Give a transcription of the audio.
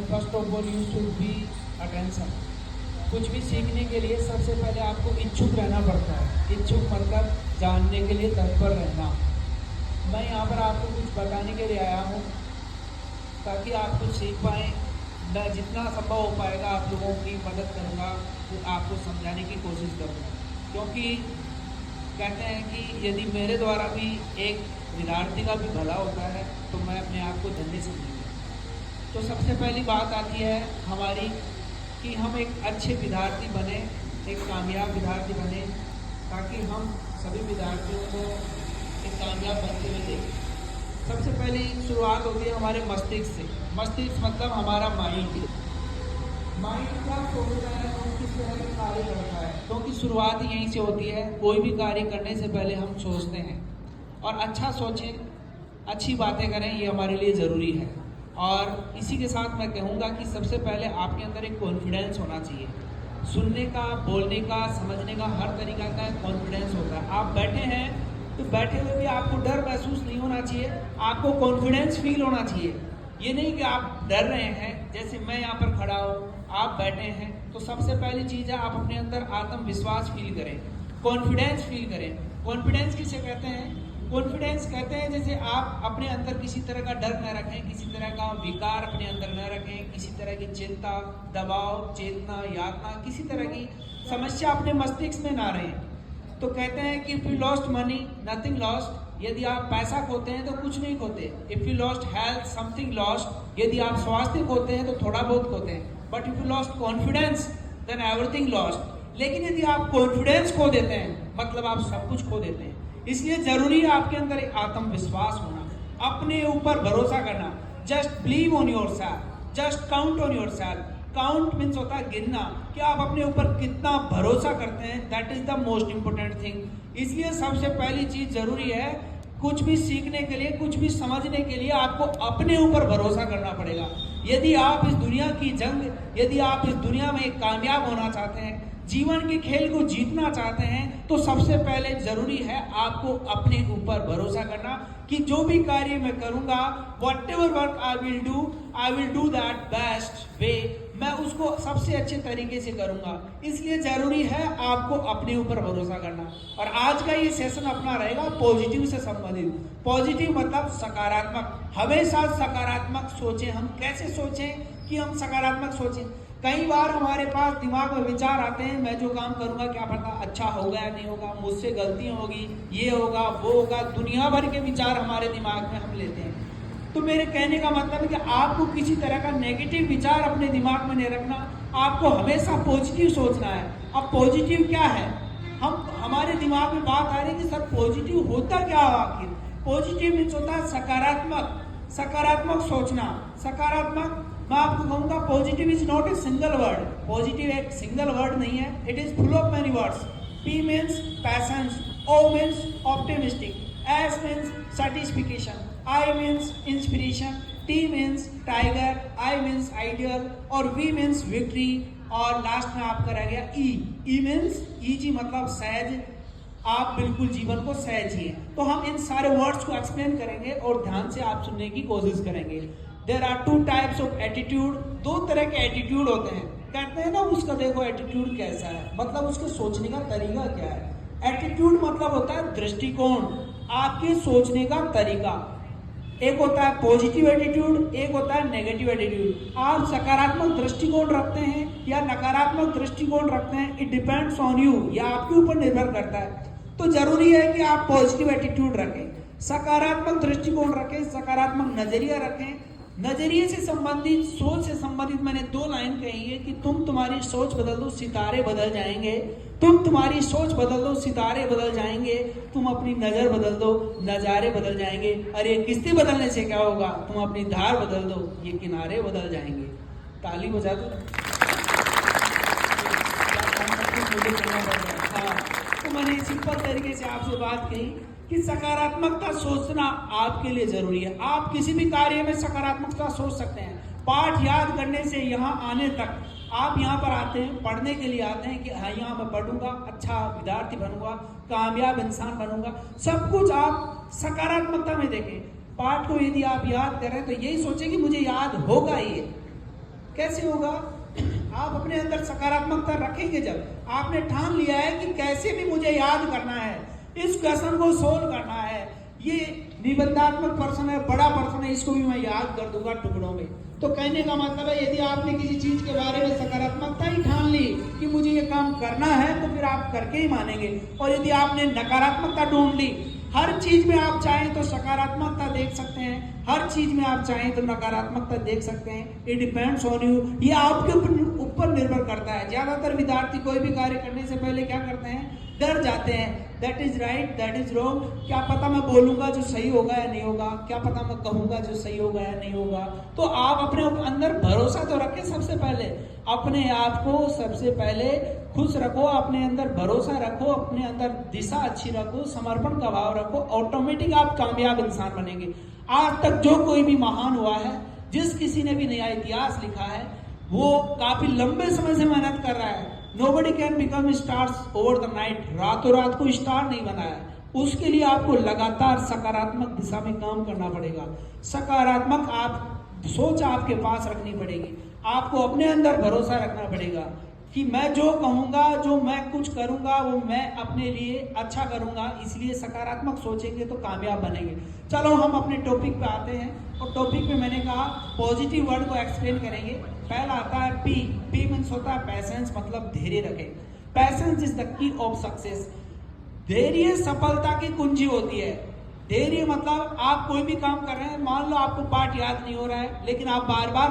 First of all you should be attention. कुछ भी सीखने के लिए सबसे पहले आपको इच्छुक रहना पड़ता है। इच्छुक मतलब जानने के लिए तत्पर रहना। मैं यहाँ पर आपको कुछ बताने के लिए आया हूँ ताकि आप कुछ सीख पाएँ। मैं जितना संभव हो पाएगा आप लोगों की मदद करूँगा, तो आपको समझाने की कोशिश करूँगा, क्योंकि कहते हैं कि यदि मेरे द्वारा भी एक विद्यार्थी का भी भला होता है तो मैं अपने आप को धन्य समझूंगा। तो सबसे पहली बात आती है हमारी कि हम एक अच्छे विद्यार्थी बने, एक कामयाब विद्यार्थी बने, ताकि हम सभी विद्यार्थियों को एक कामयाब बनते हुए देखें। सबसे पहली शुरुआत होती है हमारे मस्तिष्क से। मस्तिष्क मतलब हमारा माइंड। माइंड क्या सोचता है और किस तरह का कार्य करता है, क्योंकि शुरुआत ही यहीं से होती है। कोई भी कार्य करने से पहले हम सोचते हैं, और अच्छा सोचें, अच्छी बातें करें, ये हमारे लिए ज़रूरी है। और इसी के साथ मैं कहूँगा कि सबसे पहले आपके अंदर एक कॉन्फिडेंस होना चाहिए। सुनने का, बोलने का, समझने का, हर तरीका का कॉन्फिडेंस होता है। आप बैठे हैं तो बैठे हुए भी आपको डर महसूस नहीं होना चाहिए, आपको कॉन्फिडेंस फील होना चाहिए। ये नहीं कि आप डर रहे हैं। जैसे मैं यहाँ पर खड़ा हूँ, आप बैठे हैं, तो सबसे पहली चीज़ है आप अपने अंदर आत्मविश्वास फील करें, कॉन्फिडेंस फील करें। कॉन्फिडेंस किसे कहते हैं? कॉन्फिडेंस कहते हैं जैसे आप अपने अंदर किसी तरह का डर न रखें, किसी तरह का विकार अपने अंदर न रखें, किसी तरह की चिंता, दबाव, चेतना, यातना, किसी तरह की समस्या अपने मस्तिष्क में ना रहे। तो कहते हैं कि if you lost money nothing lost. यदि आप पैसा खोते हैं तो कुछ नहीं खोते। If you lost health something lost. यदि आप स्वास्थ्य खोते हैं तो थोड़ा बहुत खोते हैं। But if you lost confidence then everything lost. लेकिन यदि आप कॉन्फिडेंस खो देते हैं मतलब आप सब कुछ खो देते हैं। इसलिए जरूरी है आपके अंदर एक आत्मविश्वास होना, अपने ऊपर भरोसा करना। Just believe on your self, just count on your self. Count means होता है गिनना, कि आप अपने ऊपर कितना भरोसा करते हैं। That is the most important thing. इसलिए सबसे पहली चीज जरूरी है, कुछ भी सीखने के लिए, कुछ भी समझने के लिए आपको अपने ऊपर भरोसा करना पड़ेगा। यदि आप इस दुनिया की जंग, यदि आप इस दुनिया में कामयाब होना चाहते हैं, जीवन के खेल को जीतना चाहते हैं, तो सबसे पहले जरूरी है आपको अपने ऊपर भरोसा करना कि जो भी कार्य मैं करूंगा, whatever work I will do that best way। मैं उसको सबसे अच्छे तरीके से करूंगा। इसलिए जरूरी है आपको अपने ऊपर भरोसा करना। और आज का ये सेशन अपना रहेगा पॉजिटिव से संबंधित। पॉजिटिव मतलब सकारात्मक। हमेशा सकारात्मक सोचें। हम कैसे सोचें कि हम सकारात्मक सोचें? कई बार हमारे पास दिमाग में विचार आते हैं, मैं जो काम करूंगा क्या पता अच्छा होगा या नहीं होगा, मुझसे गलती होगी, ये होगा, वो होगा। दुनिया भर के विचार हमारे दिमाग में हम लेते हैं। तो मेरे कहने का मतलब है कि आपको किसी तरह का नेगेटिव विचार अपने दिमाग में नहीं रखना, आपको हमेशा पॉजिटिव सोचना है। अब पॉजिटिव क्या है? हमारे दिमाग में बात आ रही है कि सर पॉजिटिव होता क्या है आखिर? पॉजिटिव मीन्स होता है सकारात्मक। सकारात्मक सोचना, सकारात्मक। मैं आपको कहूंगा positive is not a single word. Positive एक सिंगल वर्ड नहीं है, it is full of many words. P means patience, O means optimistic, S means satisfaction, I means inspiration, T means tiger, I means ideal, और V means victory, और last में आपका रह गया ई। E means easy मतलब सहज। आप बिल्कुल जीवन को सहजिए। तो हम इन सारे वर्ड्स को एक्सप्लेन करेंगे और ध्यान से आप सुनने की कोशिश करेंगे। There are 2 types of attitude. 2 तरह के एटीट्यूड होते हैं। कहते हैं ना उसका देखो एटीट्यूड कैसा है, मतलब उसके सोचने का तरीका क्या है। एटीट्यूड मतलब होता है दृष्टिकोण, आपके सोचने का तरीका। एक होता है पॉजिटिव एटीट्यूड, एक होता है नेगेटिव एटीट्यूड। आप सकारात्मक दृष्टिकोण रखते हैं या नकारात्मक दृष्टिकोण रखते हैं, इट डिपेंड्स ऑन यू, या आपके ऊपर निर्भर करता है। तो जरूरी है कि आप पॉजिटिव एटीट्यूड रखें, सकारात्मक दृष्टिकोण रखें, सकारात्मक नजरिया रखें। नजरिए से संबंधित, सोच से संबंधित मैंने 2 लाइन कही है कि तुम्हारी सोच बदल दो सितारे बदल जाएंगे। तुम्हारी सोच बदल दो सितारे बदल जाएंगे। तुम अपनी नजर बदल दो नजारे बदल जाएंगे। अरे किस्ती बदलने से क्या होगा, तुम अपनी धार बदल दो ये किनारे बदल जाएंगे। ताली बजा दो। हाँ, तो मैंने सिंपल तरीके से आपसे बात कही कि सकारात्मकता सोचना आपके लिए जरूरी है। आप किसी भी कार्य में सकारात्मकता सोच सकते हैं। पाठ याद करने से यहाँ आने तक, आप यहाँ पर आते हैं, पढ़ने के लिए आते हैं कि हाँ यहाँ मैं पढ़ूंगा, अच्छा विद्यार्थी बनूंगा, कामयाब इंसान बनूंगा। सब कुछ आप सकारात्मकता में देखें। पाठ को यदि आप याद करें तो यही सोचें कि मुझे याद होगा ये। कैसे होगा? आप अपने अंदर सकारात्मकता रखेंगे जब आपने ठान लिया है कि कैसे भी मुझे याद करना है, इस क्वेश्चन को सोल्व करना है, ये निबंधात्मक पर्सन है, बड़ा पर्सन है, इसको भी मैं याद कर दूंगा टुकड़ों में। तो कहने का मतलब है यदि आपने किसी चीज के बारे में सकारात्मकता ही ठान ली कि मुझे ये काम करना है, तो फिर आप करके ही मानेंगे। और यदि आपने नकारात्मकता ढूंढ ली, हर चीज में आप चाहें तो सकारात्मकता देख सकते हैं, हर चीज में आप चाहें तो नकारात्मकता देख सकते हैं। इट डिपेंड्स ऑन यू, ये आपके ऊपर निर्भर करता है। ज्यादातर विद्यार्थी कोई भी कार्य करने से पहले क्या करते हैं? डर जाते हैं। That is right, that is wrong, क्या पता मैं बोलूंगा जो सही होगा या नहीं होगा, क्या पता मैं कहूंगा जो सही होगा या नहीं होगा। तो आप अपने अंदर भरोसा तो रखें, सबसे पहले अपने आप को सबसे पहले खुश रखो, अपने अंदर भरोसा रखो, अपने अंदर दिशा अच्छी रखो, समर्पण का भाव रखो, ऑटोमेटिक आप कामयाब इंसान बनेंगे। आज तक जो कोई भी महान हुआ है, जिस किसी ने भी नया इतिहास लिखा है, वो काफी लंबे समय से मेहनत कर रहा है। Nobody can become stars over the night, रातों रात को स्टार नहीं बना है। उसके लिए आपको लगातार सकारात्मक दिशा में काम करना पड़ेगा। सकारात्मक आप सोच आपके पास रखनी पड़ेगी। आपको अपने अंदर भरोसा रखना पड़ेगा कि मैं जो कहूंगा, जो मैं कुछ करूंगा, वो मैं अपने लिए अच्छा करूंगा। इसलिए सकारात्मक सोचेंगे तो कामयाब बनेंगे। चलो हम अपने टॉपिक पे आते हैं, और टॉपिक पे मैंने कहा पॉजिटिव वर्ड को एक्सप्लेन करेंगे। पहला आता है पी। पी मीन्स होता है पैसेंस, मतलब धैर्य रखें। Patience is the key of success. धैर्य सफलता की कुंजी होती है। धैर्य मतलब आप कोई भी काम कर रहे हैं, मान लो आपको पाठ याद नहीं हो रहा है, लेकिन आप बार बार